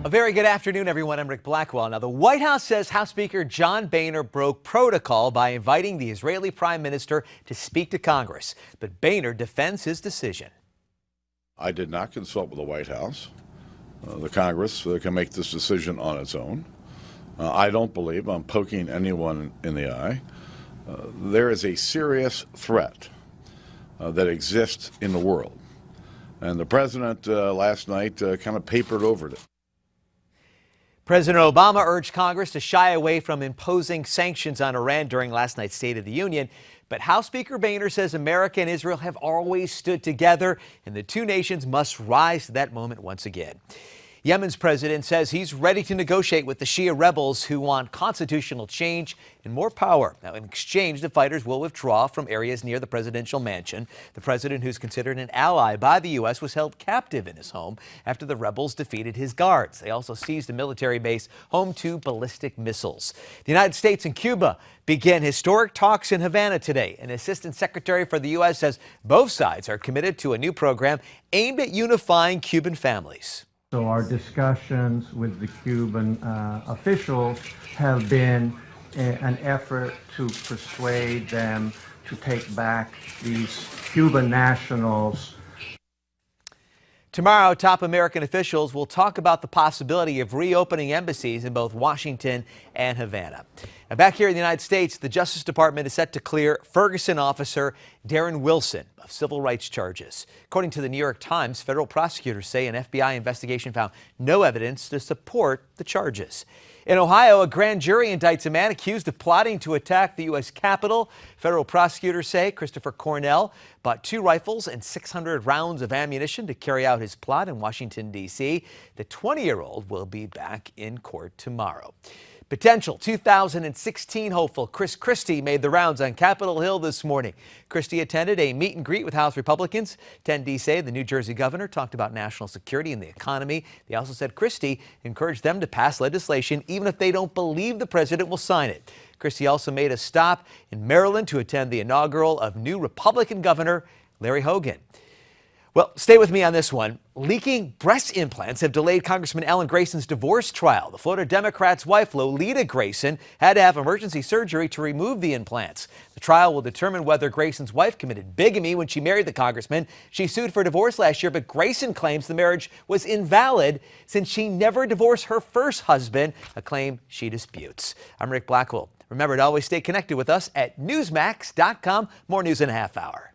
A very good afternoon, everyone. I'm Rick Blackwell. Now, the White House says House Speaker John Boehner broke protocol by inviting the Israeli Prime Minister to speak to Congress. But Boehner defends his decision. I did not consult with the White House. The Congress can make this decision on its own. I don't believe I'm poking anyone in the eye. There is a serious threat that exists in the world. And the president last night kind of papered over it. President Obama urged Congress to shy away from imposing sanctions on Iran during last night's State of the Union. But House Speaker Boehner says America and Israel have always stood together, and the two nations must rise to that moment once again. Yemen's president says he's ready to negotiate with the Shia rebels who want constitutional change and more power. Now, in exchange, the fighters will withdraw from areas near the presidential mansion. The president, who's considered an ally by the U.S., was held captive in his home after the rebels defeated his guards. They also seized a military base home to ballistic missiles. The United States and Cuba began historic talks in Havana today. An assistant secretary for the U.S. says both sides are committed to a new program aimed at unifying Cuban families. So our discussions with the Cuban officials have been an effort to persuade them to take back these Cuban nationals. Tomorrow, top American officials will talk about the possibility of reopening embassies in both Washington and Havana. Now, back here in the United States, the Justice Department is set to clear Ferguson officer Darren Wilson of civil rights charges. According to the New York Times, federal prosecutors say an FBI investigation found no evidence to support the charges. In Ohio, a grand jury indicts a man accused of plotting to attack the U.S. Capitol. Federal prosecutors say Christopher Cornell bought 2 rifles and 600 rounds of ammunition to carry out his plot in Washington, D.C. The 20-year-old will be back in court tomorrow. Potential 2016 hopeful Chris Christie made the rounds on Capitol Hill this morning. Christie attended a meet and greet with House Republicans. Attendees say the New Jersey governor talked about national security and the economy. They also said Christie encouraged them to pass legislation even if they don't believe the president will sign it. Christie also made a stop in Maryland to attend the inaugural of new Republican Governor Larry Hogan. Well, stay with me on this one. Leaking breast implants have delayed Congressman Alan Grayson's divorce trial. The Florida Democrat's wife, Lolita Grayson, had to have emergency surgery to remove the implants. The trial will determine whether Grayson's wife committed bigamy when she married the congressman. She sued for divorce last year, but Grayson claims the marriage was invalid since she never divorced her first husband, a claim she disputes. I'm Rick Blackwell. Remember to always stay connected with us at Newsmax.com. More news in a half hour.